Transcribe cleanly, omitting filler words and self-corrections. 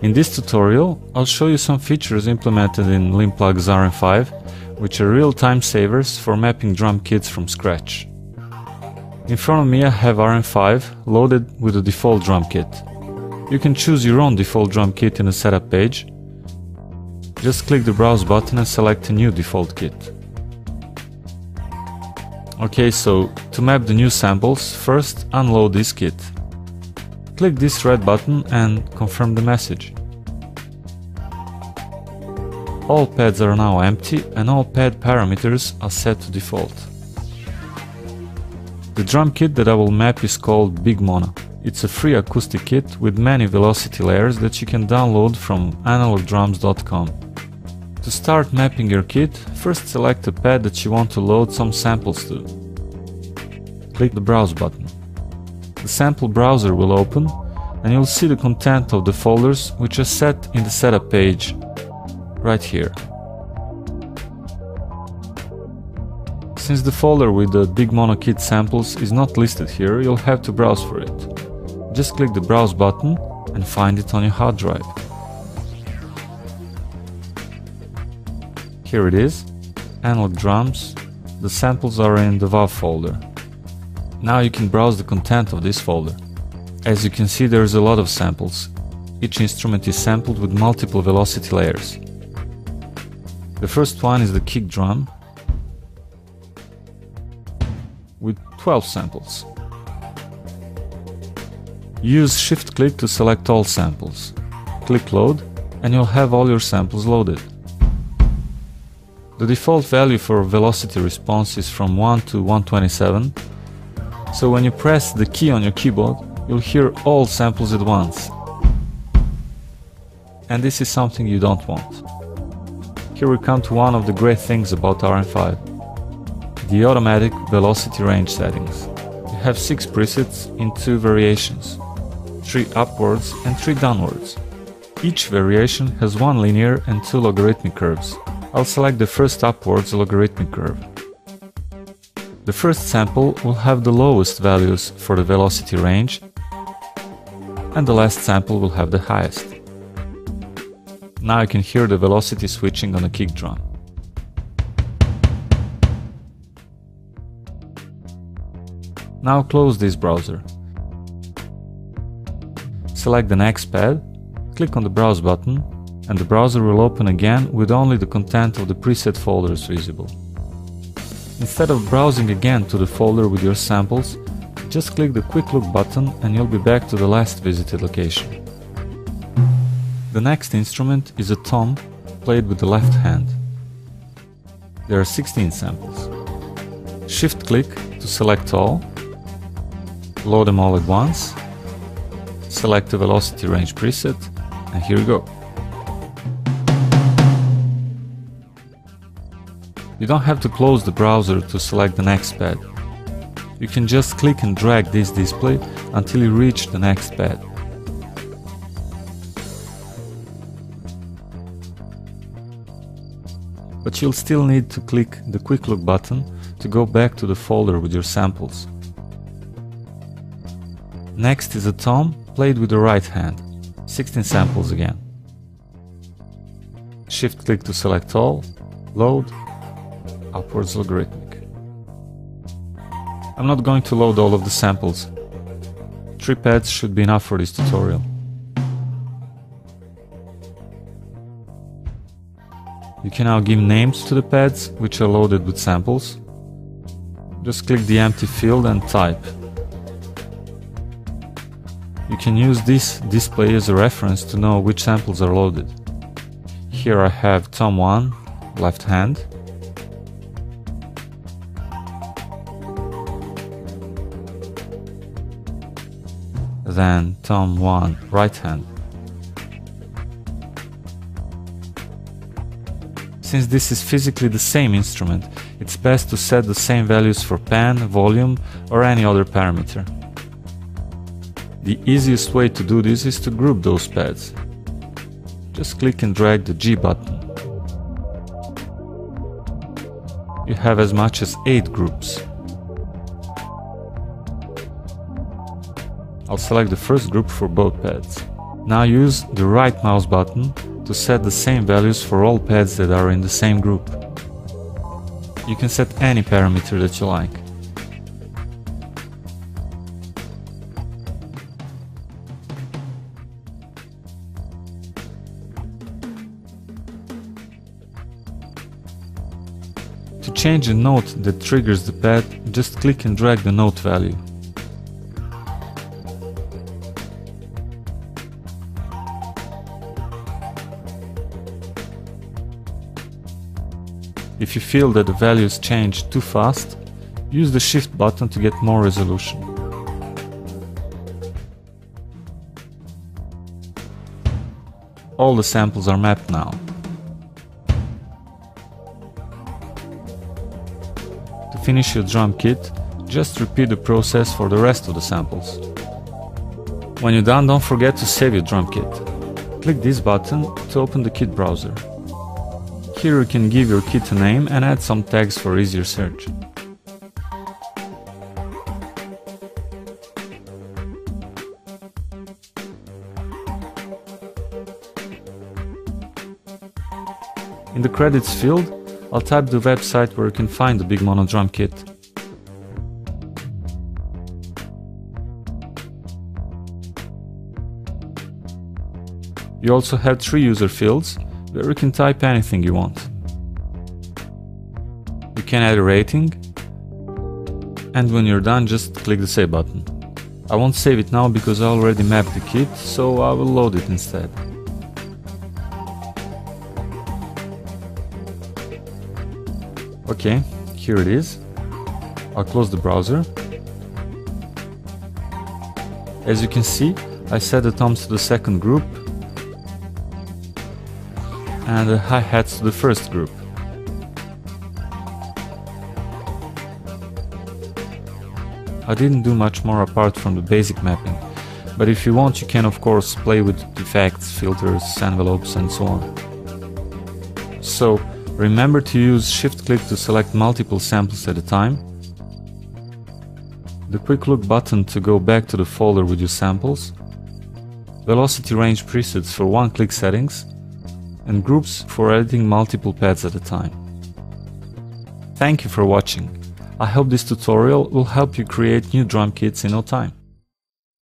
In this tutorial, I'll show you some features implemented in LinPlug's RM5, which are real time savers for mapping drum kits from scratch. In front of me I have RM5 loaded with the default drum kit. You can choose your own default drum kit in the setup page. Just click the browse button and select a new default kit. Okay, so to map the new samples, first unload this kit. Click this red button and confirm the message. All pads are now empty and all pad parameters are set to default. The drum kit that I will map is called Big Mono. It's a free acoustic kit with many velocity layers that you can download from analogdrums.com. To start mapping your kit, first select a pad that you want to load some samples to. Click the browse button. The sample browser will open and you'll see the content of the folders which are set in the setup page right here. Since the folder with the Big Mono kit samples is not listed here, you'll have to browse for it. Just click the browse button and find it on your hard drive. Here it is, Analog Drums. The samples are in the WAV folder. Now you can browse the content of this folder. As you can see, there's a lot of samples. Each instrument is sampled with multiple velocity layers. The first one is the kick drum with 12 samples. Use shift click to select all samples. Click load and you'll have all your samples loaded. The default value for velocity response is from 1 to 127. So when you press the key on your keyboard, you'll hear all samples at once. And this is something you don't want. Here we come to one of the great things about RM5. The automatic velocity range settings. You have 6 presets in 2 variations. 3 upwards and 3 downwards. Each variation has 1 linear and 2 logarithmic curves. I'll select the first upwards logarithmic curve. The first sample will have the lowest values for the velocity range, and the last sample will have the highest. Now you can hear the velocity switching on the kick drum. Now close this browser. Select the next pad, click on the browse button, and the browser will open again with only the content of the preset folders visible. Instead of browsing again to the folder with your samples, just click the quick look button and you'll be back to the last visited location. The next instrument is a tom played with the left hand. There are 16 samples. Shift click to select all, load them all at once, select the velocity range preset, and here you go. You don't have to close the browser to select the next pad. You can just click and drag this display until you reach the next pad. But you'll still need to click the quick look button to go back to the folder with your samples. Next is a tom played with the right hand. 16 samples again. Shift click to select all, load, upwards logarithmic. I'm not going to load all of the samples. 3 pads should be enough for this tutorial. You can now give names to the pads which are loaded with samples. Just click the empty field and type. You can use this display as a reference to know which samples are loaded. Here I have tom 1, left hand. Then tom 1, right hand. Since this is physically the same instrument, it's best to set the same values for pan, volume, or any other parameter. The easiest way to do this is to group those pads. Just click and drag the G button. You have as much as 8 groups. I'll select the first group for both pads. Now use the right mouse button to set the same values for all pads that are in the same group. You can set any parameter that you like. To change the note that triggers the pad, just click and drag the note value. If you feel that the values change too fast, use the Shift button to get more resolution. All the samples are mapped now. To finish your drum kit, just repeat the process for the rest of the samples. When you're done, don't forget to save your drum kit. Click this button to open the kit browser. Here you can give your kit a name and add some tags for easier search. In the credits field, I'll type the website where you can find the Big Mono drum kit. You also have 3 user fields, where you can type anything you want. You can add a rating, and when you're done, just click the save button. I won't save it now because I already mapped the kit, so I will load it instead. Okay, here it is. I'll close the browser. As you can see, I set the toms to the second group and the hi-hats to the first group. I didn't do much more apart from the basic mapping, but if you want you can of course play with effects, filters, envelopes and so on. So remember to use Shift-click to select multiple samples at a time, the quick look button to go back to the folder with your samples, velocity range presets for one-click settings, and groups for editing multiple pads at a time. Thank you for watching. I hope this tutorial will help you create new drum kits in no time.